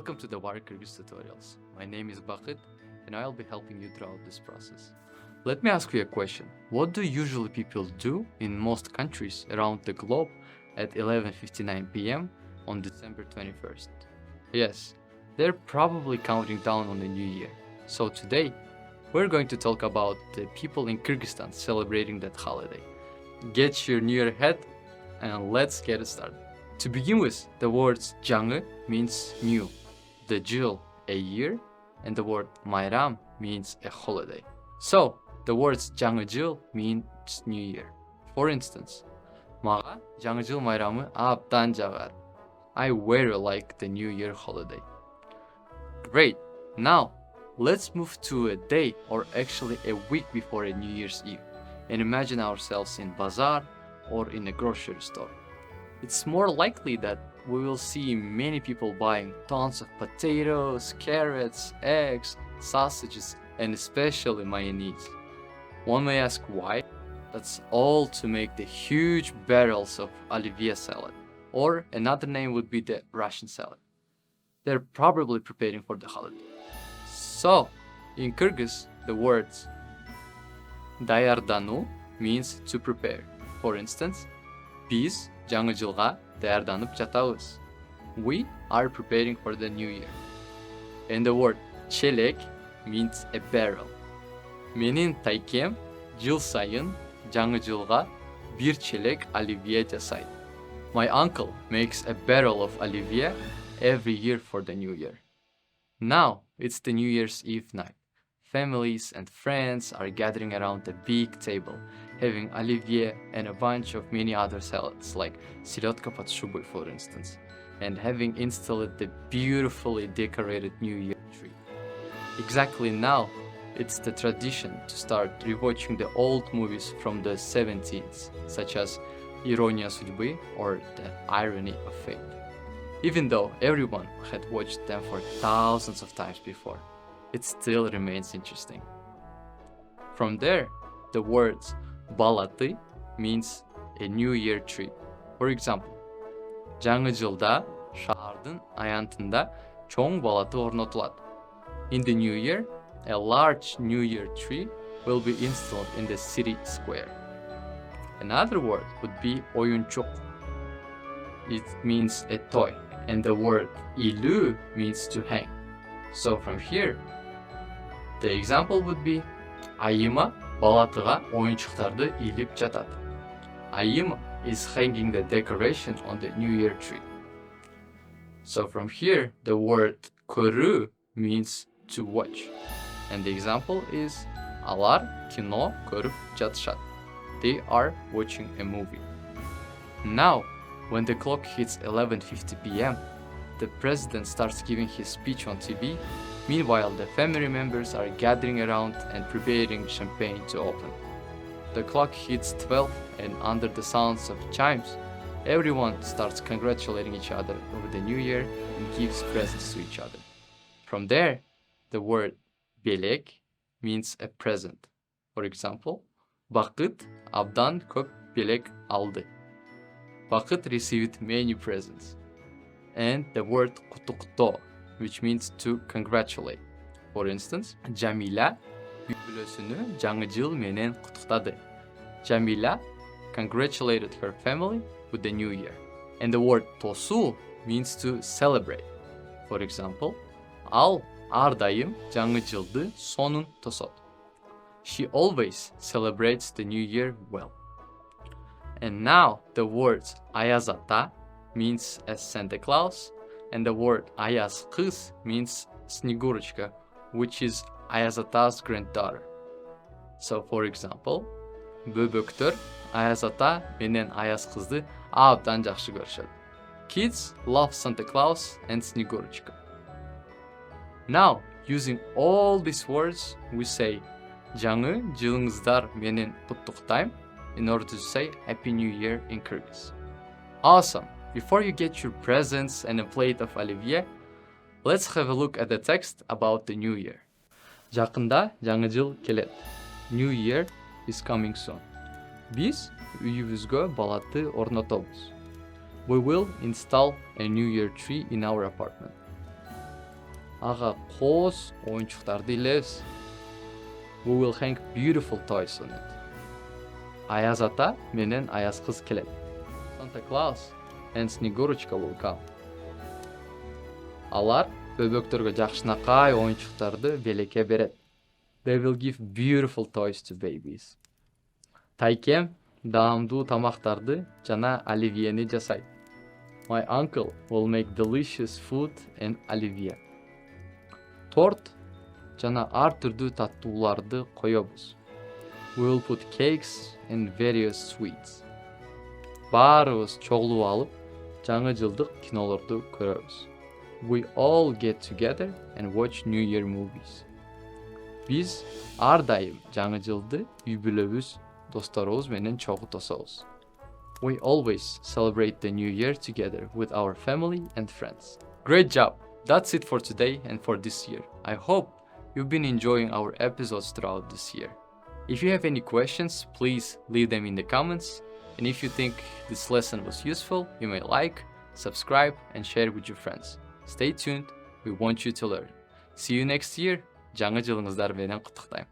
Welcome to the WARC Kyrgyz tutorials. My name is Bakyt and I'll be helping you throughout this process. Let me ask you a question. What do usually people do in most countries around the globe at 11:59 p.m. on December 21st? Yes, they're probably counting down on the new year. So today, we're going to talk about the people in Kyrgyzstan celebrating that holiday. Get your new year ahead and let's get it started. To begin with, the words Жаңы means new, the Jil a year, and the word Mayram means a holiday. So, the words Жаңы Jil means new year. For instance, Maga Жаңы Jil Mayramı abdan jagar. I very like the new year holiday. Great, now let's move to a day or actually a week before a New Year's Eve and imagine ourselves in bazaar or in a grocery store. It's more likely that we will see many people buying tons of potatoes, carrots, eggs, sausages, and especially mayonnaise. One may ask why. That's all to make the huge barrels of olivia salad, or another name would be the Russian salad. They're probably preparing for the holiday. So, in Kyrgyz, the words dayardanu means to prepare. For instance, biz Жаңы жылға даярданып жатабыз. We are preparing for the new year. And the word çelek means a barrel. Менин тайкем жыл сайын жаңы жылға bir çelek olivia жасайды. My uncle makes a barrel of olivia every year for the new year. Now it's the New Year's Eve night. Families and friends are gathering around a big table, having olivia and a bunch of many other salads like sirotka под шубой, for instance, and having installed the beautifully decorated New Year tree. Exactly now, it's the tradition to start rewatching the old movies from the 70s, such as Ironia судьбы or The Irony of Fate, even though everyone had watched them for thousands of times before. It still remains interesting. From there, the words Балаты means a New Year tree. For example, жаңы жылда шаһардың аянтында чоң балаты орнатылады. In the new year, a large New Year tree will be installed in the city square. Another word would be oyuncuk. It means a toy, and the word ilü means to hang. So from here, the example would be Айыма балатыға ойыншықтарды илеп жатады. Айыма is hanging the decoration on the New Year tree. So from here, the word көру means to watch. And the example is Алар кино көріп жатышады. They are watching a movie. Now, when the clock hits 11:50 p.m., the president starts giving his speech on TV. Meanwhile, the family members are gathering around and preparing champagne to open. The clock hits 12 and under the sounds of chimes, everyone starts congratulating each other over the new year and gives presents to each other. From there, the word Bilik means a present. For example, Bakyt abdan көп bilik aldı. Bakyt received many presents. And the word құттықтау, which means to congratulate. For instance, Jamila büyülösünü жаңы жыл менен құттықтады. Jamila congratulated her family with the new year. And the word Possul means to celebrate. For example, Ал ардайым жаңы жылды сонун тосот. She always celebrates the new year well. And now the words Ayaz Ata means as Santa Claus, and the word Ayaz Kız means Snegurочка, which is Ayaz Ata's granddaughter. So for example, Böböktөр Ayaz Ata менен Ayaz Kızды абдан жакшы көрүшөт. Kids love Santa Claus and Snegurочка. Now, using all these words, we say жаңы жылыңыздар менен құттықтайм in order to say Happy New Year in Kyrgyz. Awesome! Before you get your presents and a plate of olivia, let's have a look at the text about the new year. Жақында жаңы жыл келет. New Year is coming soon. Biz үйүбүзгө балаты орнотобуз. We will install a New Year tree in our apartment. ага кооз оюнчуктарды илебиз. We will hang beautiful toys on it. Аяз ата менен аяз кыз келет. Santa Claus and Снегурочка will come. Алар бөбөктөргө жакшынакай оюнчуктарды белекке берет. They will give beautiful toys to babies. Тайкем даамдуу тамактарды жана оливьени жасайт. My uncle will make delicious food and оливье. Торт жана ар түрдүү таттууларды коёбуз. We will put cakes and various sweets. Баарыбыз чогулуп алып, жаңы жылдык кинолорду көрөбүз. We all get together and watch New Year movies. Биз ар дайым жаңы жылды үй бүлөбүз, досторубуз менен чогуу тособуз. We always celebrate the New Year together with our family and friends. Great job! That's it for today and for this year. I hope you've been enjoying our episodes throughout this year. If you have any questions, please leave them in the comments. And if you think this lesson was useful, you may like, subscribe, and share with your friends. Stay tuned, we want you to learn. See you next year. Жаңы жылыңыздар менен куттуктайм.